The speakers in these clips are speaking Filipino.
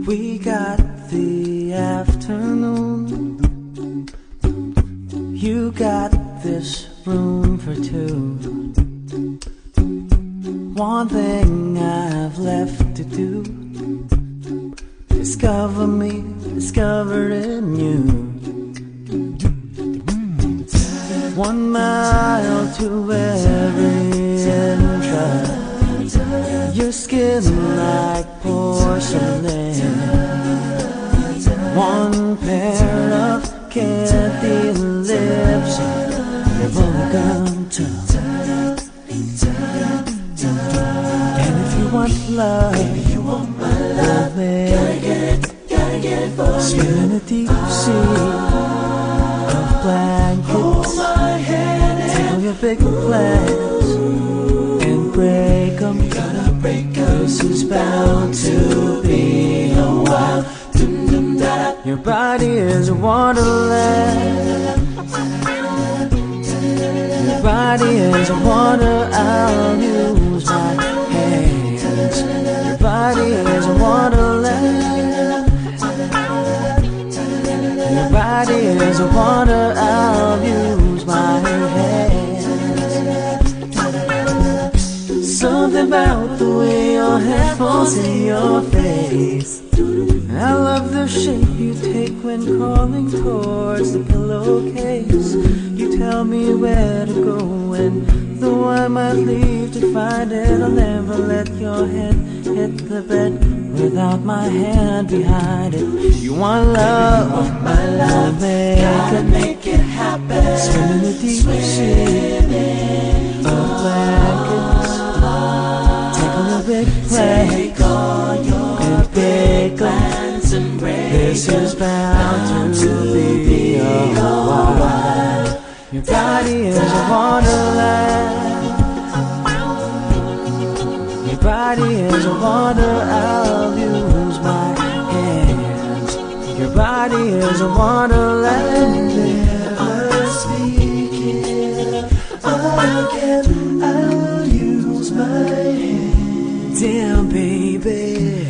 We got the afternoon. You got this room for two. One thing I've left to do. Discover me, discovering you. 1 mile to every entrance. Your skin like porcelain. One pair of candy lips, your bubblegum tongue. And if you want love, we'll make it. Swim in a deep sea of blankets. Tell your big plans and break them. This is bound to be a while. Your body is a wonderland. Your body is a wonder. I'll use my hands. Your body is a wonderland. Your body is a wonder. I'll use my hands. Something about the way your hair falls in your face. I love the shape you take when crawling towards the pillowcase. You tell me where to go, and though I might leave to find it, I'll never let your head hit the bed without my hand behind it. You want love, my love, make it happen. Swim in the deep sea of blankets. Take on your big plans and big plans. This is bound to be a while. Your body is a wonderland. Your body is a wonder. I'll use my hands. Your body is a wonderland. Never speak it again. I'll use my hands. Damn, baby,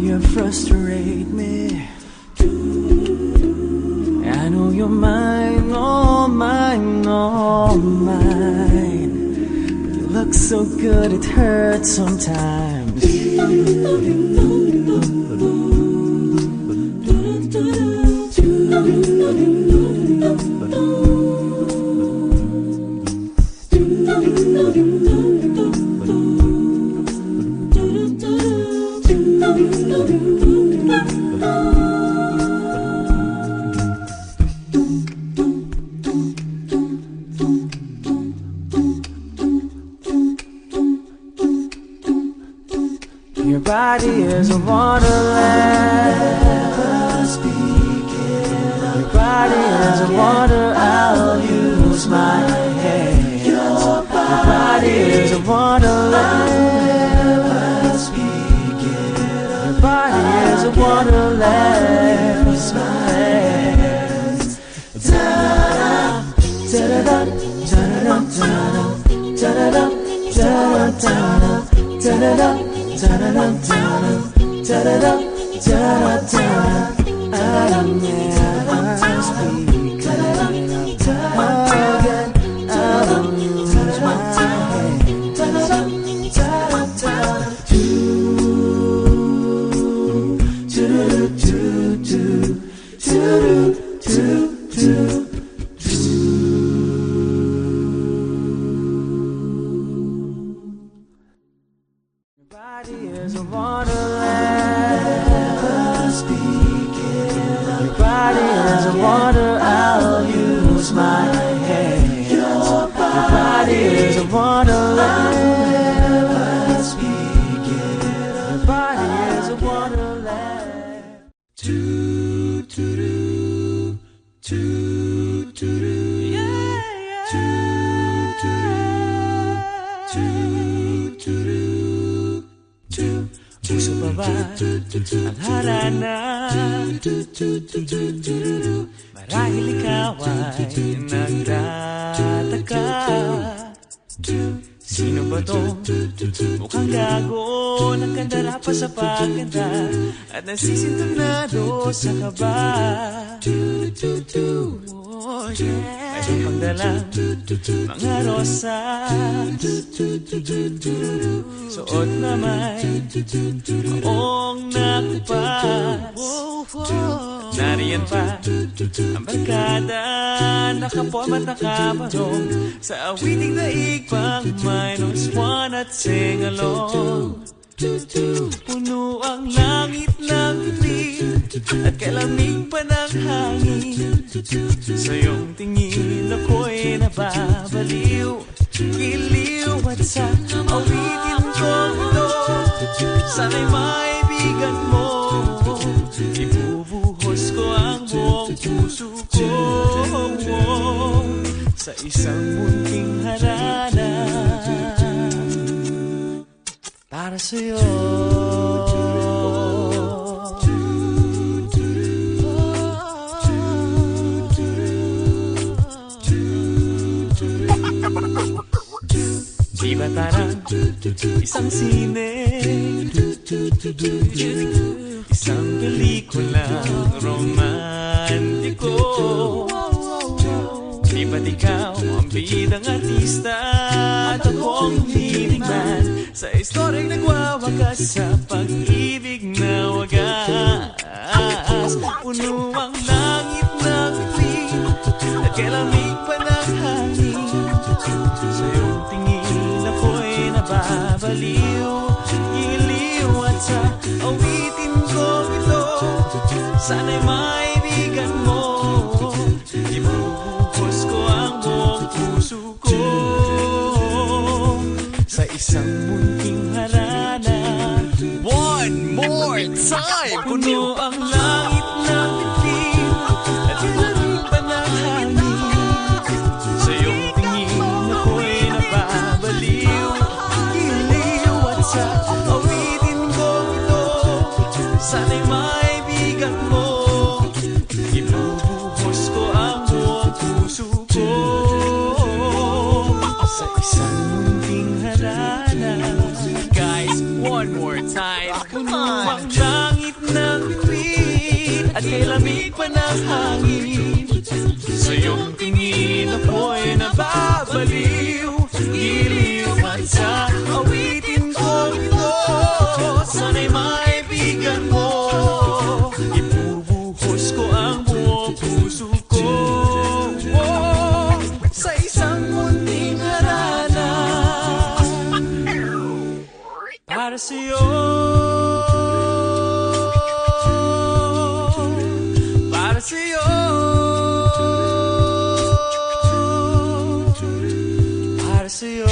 you frustrate me. I know you're mine, all mine, all mine. But you look so good, it hurts sometimes. Your body is a wonderland. Your body is a wonder. I'll use my hands. Your body is a wonderland. Your body is a wonderland. Use my hands. Da-da-da, da-da-da, da-da-da, da-da-da, da-da-da, da-da-da, da-da-da, da-da-da. I'll never speak again. I'll use my hands. Your body is a wonderland. Your body is a wonder. I'll use my hands. Your body is a wonderland. Your body is a wonderland. Gusto pa ba ang harana? Marahil ikaw ay nagtataka, sino ba to? Mukhang gago, nagkandara pa sa pagkanta at nasisintonado sa kaba. Oh yeah, mayroong pagdalang mga rosas, suot na may maong nakupad. Nariyan pa ang barkada, nakapom at nakamarong sa awiting daig pang -1 at sing along. Puno ang langit ng bituin at kalamig pa ng hangin. Sa iyong tingin ako'y nababaliw, giliw at sa awitin kong ito, sana'y maibigan mo. Ibubuhos ko ang buong puso ko sa isang munting harana para sa'yo. Di ba tarang isang sine, isang pelikulang romantiko? Di ba't ikaw ang bidang artista at ako ang leading man sa istoryang nagwawakas sa pag-ibig na wagas? Puno ang langit ng bituin at kalamig pa ng hangin. Sa iyong tingin ako'y nababaliw, giliw at sa awitin kong ito, sana'y maibigan mo. Ibubuhos ko ang buong puso ko sa isang munting harana. One more time! Puno ang langit ng bituin at kalamig pa ng hangin. Sa iyong tingin ako'y nababaliw, giliw at sa awitin kong ito, sana'y maibigan mo. Ibubuhos ko ang buong puso ko sa isang munting harana. Guys, one more time. Puno ang langit ng bituin at kay lamig pa ng hangin. Sa iyong tingin ako'y nababaliw, giliw at sa awitin kong ito, sana'y maibigan mo. Ibubuhos ko ang buong puso ko sa isang munting harana para sa'yo, para sa'yo, para sa'yo.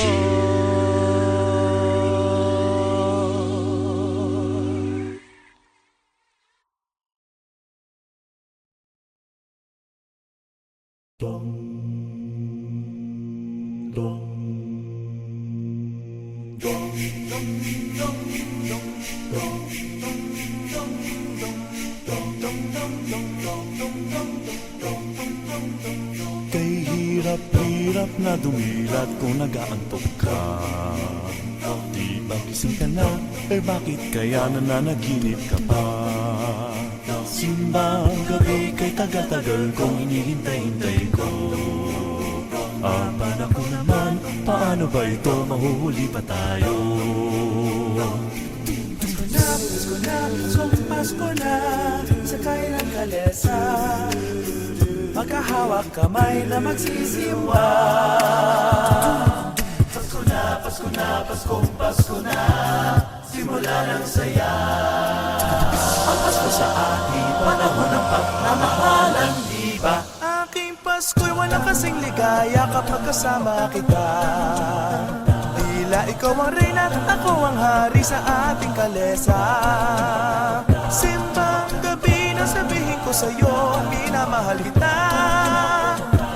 Kay hirap-hirap na dumilat kung nag-aantok ka. Di ba gising ka na? Eh bakit kaya nananaginip ka pa? Simbang gabi kay tagal-tagal kong hinihintay-hintay ko. Apan ako naman, paano ba ito? Mahuhuli pa tayo. Pasko na, Pasko na, sakay ng kalesa, magkahawak kamay na magsisiwa. Pasko na, Pasko na, Paskong Pasko na, simula ng saya. Ang Pasko sa akin, panahon ng pagmamahalan, di ba? Aking Pasko'y walang kasing ligaya kapag kasama kita. Tila ikaw ang reyna, ako ang hari sa ating kalesa. Simbang gabi na sabihin ko sa'yo, minamahal kita.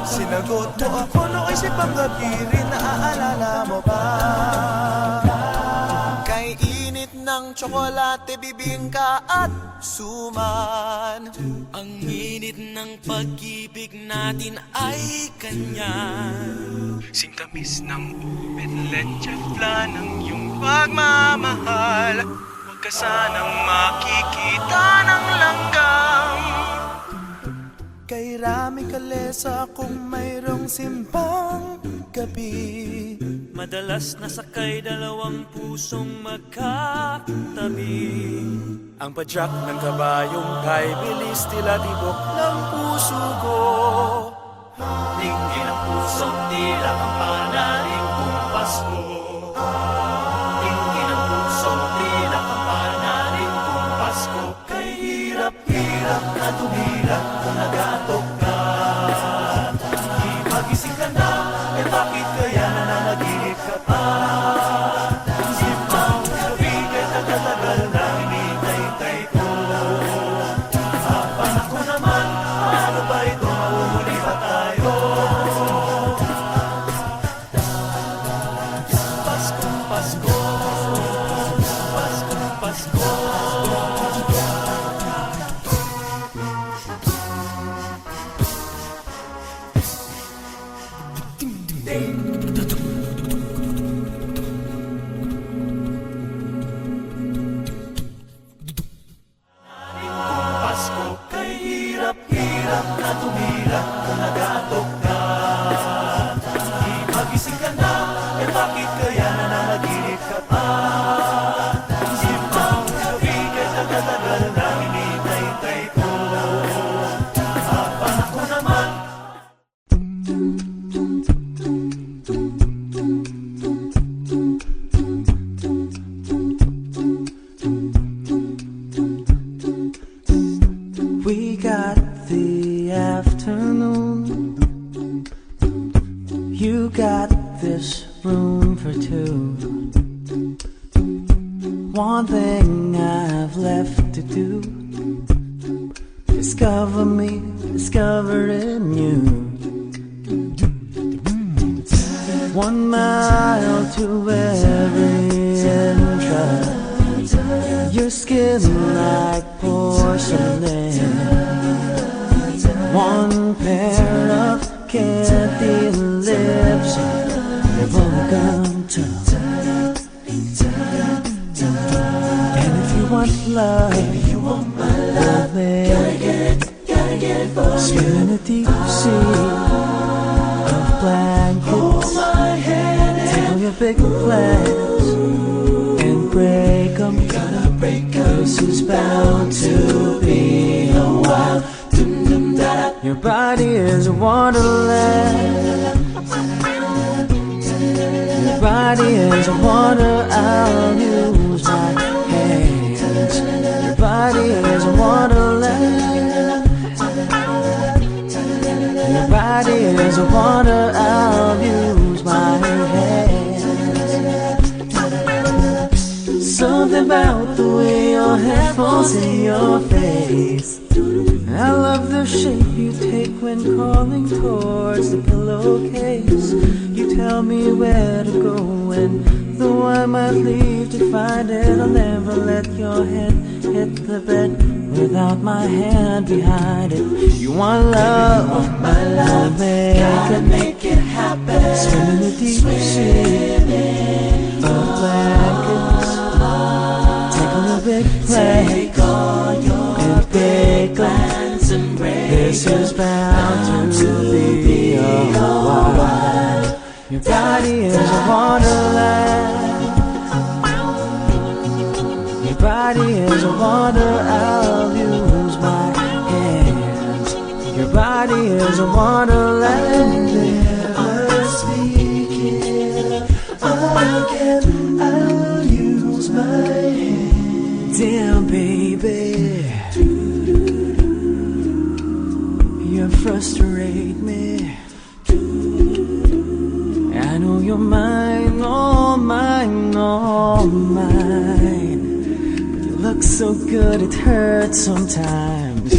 Sinagot mo ako noong isipang gabi rin, naaalala mo ba? Kay init ng ng tsokolate, bibingka at suman. Ang init ng pag-ibig natin ay kanyan. Singtamis ng ubit, leche flan ng iyong pagmamahal. Huwag ka sanang makikita ng langgam. Kay Rami Kalesa kung mayroong simbang gabi. Madalas nasakay dalawang pusong magkatabi. Ang padyak ng kabayong kay bilis tila tibok ng puso ko. Tingin ang pusong tila kampanahin kung Pasko. Tingin ang pusong tila kampanahin kung Pasko. Kay hirap-hirap na tumila kung nagatok ka. Di magising ka na, eh bakit kaya nananaginip ka pa? Isip mo ang gabi kay tagal-tagal na hinihintay ko. Apan ako naman, paano ba ito, mauhuli pa tayo? Paskong Pasko, Paskong Pasko. Pasko, kay hirap-hirap na tumila kung nagatok ka. Di magising ka na, eh bakit kaya nananaginip ka pa? Isip mo ang gabi kay tagal-tagal na hinihintay ko. Apan ako naman. We got the afternoon. You got this room for two. One thing I've left to do. Discover me, discovering you. 1 mile to every entrance. Your skin like porcelain. One pair of candy lips, your bubblegum tongue. And if you want love, love it. Swim in a deep sea of blankets. Tickle your big flags and break 'em. This is bound to be a while. Your body is a wonderland. Your body is a wonder. I'll use my hands. Your body is a wonderland. Your body is a wonder. I'll use my hands. Something about the way your hair falls in your face. I love the shape you take when crawling towards the pillowcase. You tell me where to go and though I might leave to find it, I'll never let your head hit the bed without my hand behind it. You want love, my love, gotta make it happen. Swim in the deep sea of blankets. Take on your big plans and big plans. This is bound to be a while. Your body is a wonderland. Your body is a wonder. I'll use my hands. Your body is a wonderland. Never speak it again. I'll use my hands. Damn, baby, you frustrate me. I know you're mine, all mine, all mine. But you look so good, it hurts sometimes.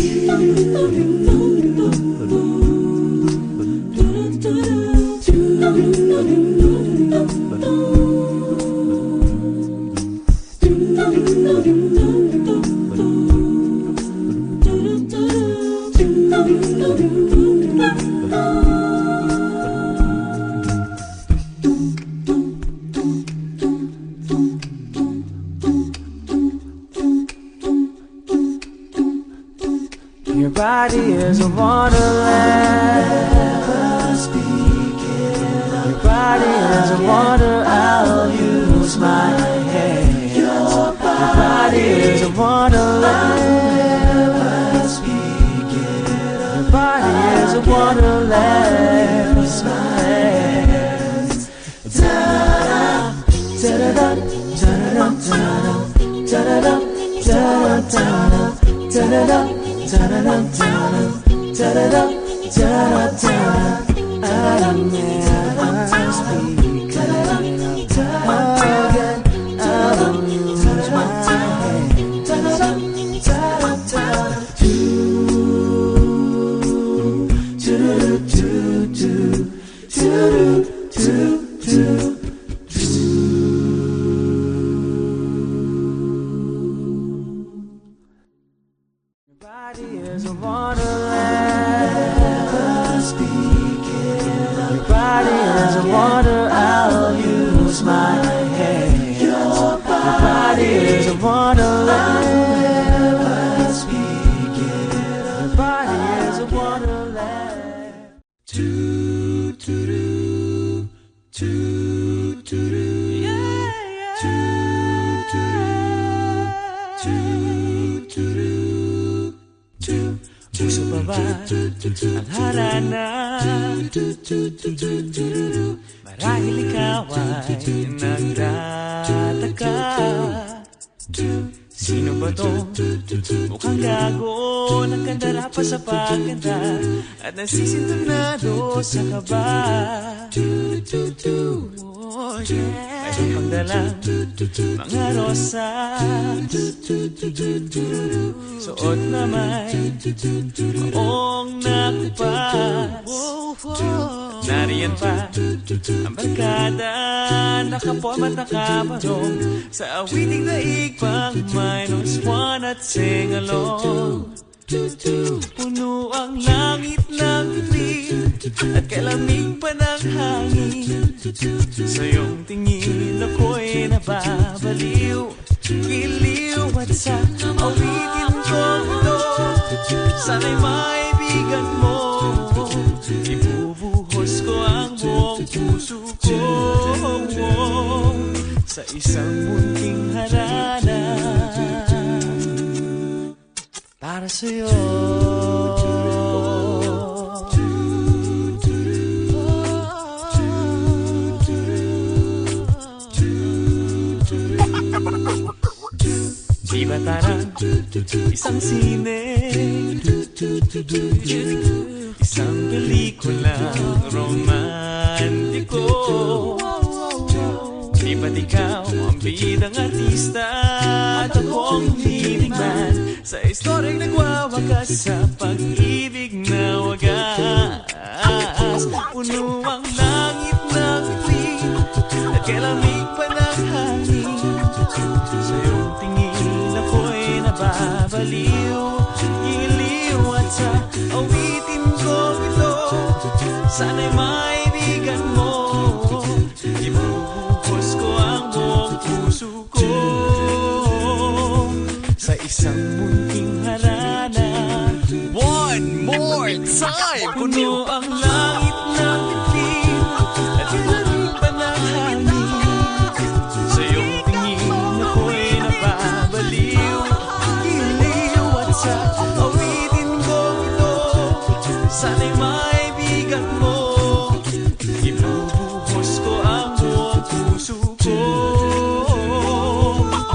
Your body is a wonderland. Your body is a wonder. I'll use my hands. Your body is a wonderland. Your body is a wonderland. Use my hands. Da-da-da, da-da-da, da-da-da, da-da-da, da-da-da, da-da-da. Da-da-da, da-da-da, da-da-da, I never speak again. I'll use my hands. Your body is a wonderland. Your body is a wonder. I'll use my hands. Your body is a wonderland. Your body is a wonderland. Puso pa ba ang harana? Marahil ikaw ay nagtataka. Sino ba to? Mukhang gago, nagkandara pa sa pagkanta at nasisintonado sa kaba. Oh yeah. Mayroon pang dalang mga rosas, suot na may maong nakupas. Nariyan pa ang barkada, nakaporm at nakabarong sa awiting daig pang -1 at sing along. Puno ang langit ng bituin at kalamig pa ng hangin. Sa iyong tingin ako'y nababaliw, giliw at sa awitin kong ito. Sana'y maibigan mo, ibubuhos ko ang buong puso ko sa isang munting harana para sa'yo. Di ba tarang isang sine, isang pelikulang romantiko? Di ba't ikaw ang bidang artista at akong leading man sa istoryang nagwawakas sa pag-ibig na wagas? Puno ang langit ng bituin at kalamig pa ng hangin. Sa iyong tingin ako'y nababaliw, giliw at sa awitin kong ito. Sana'y maibigan mo, ibubuhos ko ang buong puso ko sa isang munting harana. One more time! Puno ang langit ng bituin at kalamig pa ng hangin. Sa iyong tingin ako'y nababaliw, giliw at sa awitin kong ito. Sana'y maibigan mo, ibubuhos ko ang buong puso ko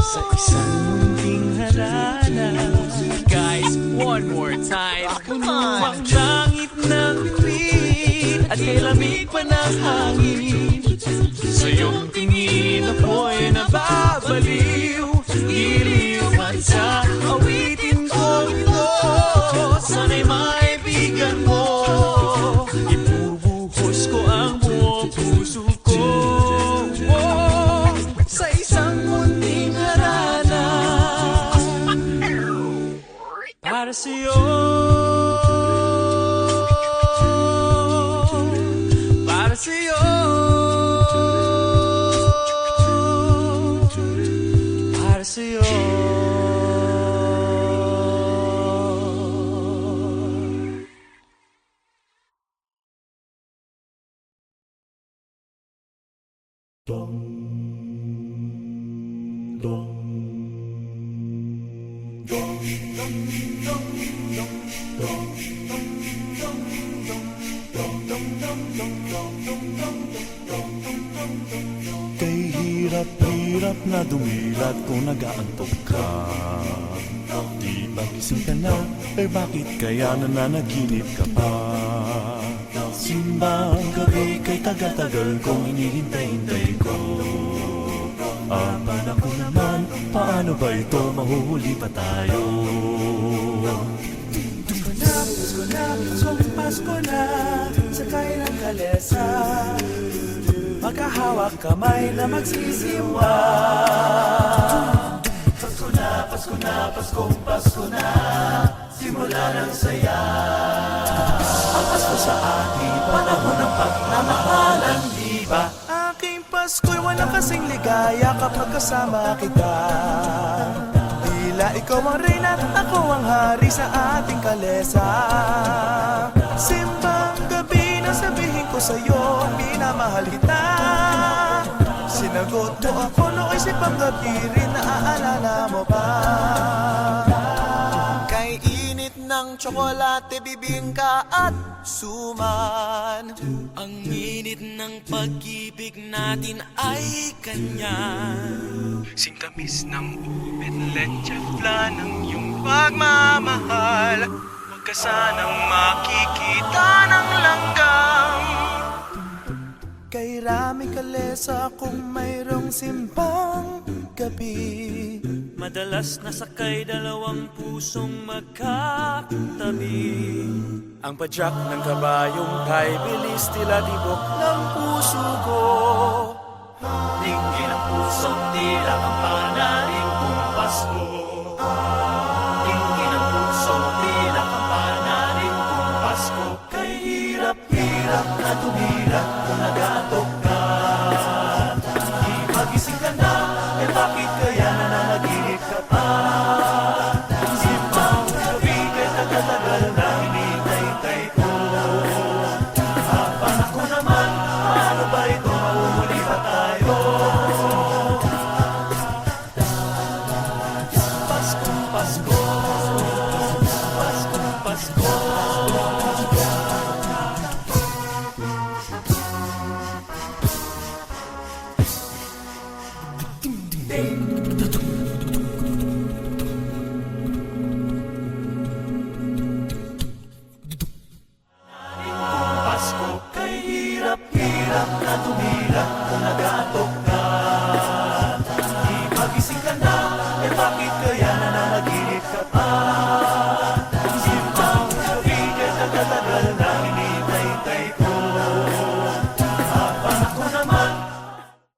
sa isang munting harana. Guys, one more time. Puno ang langit ng bituin at kalamig pa ng hangin. Sa iyong tingin ako'y nababaliw, giliw at sa awitin kong ito. Sana'y maibigan mo, ibubuhos ko ang buong puso ko sa isang munting harana. para sa'yo. Kay hirap-hirap na dumilat kung nag-aantok ka. Di ba gising ka na? Eh bakit kaya nananaginip ka pa? Simbang gabi kay tagal-tagal kong hinihintay-hintay ko. Abala ko naman, paano ba ito? Mahuhuli pa tayo. Pasko na, sakay ng kalesa, magkahawak kamay na magsisiwa. Pasko na, Pasko na, Paskong Pasko na, simula ng saya. Ang Pasko sa atin, panahon ng pagmamahalan, di ba? Aking Pasko'y walang kasing ligaya kapag kasama kita. Tila ikaw ang reyna at ako ang hari sa ating kalesa. Simbang gabi na sabihin ko sa'yo, minamahal kita. Sinagot mo ako noong sipang gabi rin, naaalala mo ba? Kay init ng tsokolate, bibingka at suman. Ang init ng pag-ibig natin ay kanyan. Singkamis ng ubit, leche flan ng iyong pagmamahal. Huwag ka sanang makikita ng langgam. Kay Rami Kalesa kung mayroong simbang gabi. Madalas nasakay dalawang pusong magkatabi. Ang padyak ng kabayong kay bilis tila tibok ng puso ko. Tingin ang pusong tila ang panarin kung Pasko. Tingin ang pusong tila ang panarin kung Pasko. Kay hirap-hirap na tumilat kung nag-aantok ka. Di magising ka na, eh bakit kaya nananaginip ka pa? Simbang gabi kay tagal-tagal na hinihintay ko. Apan ako naman, paano ba ito? Mahuli pa tayo. Paskong Pasko, Paskong Pasko. Ding,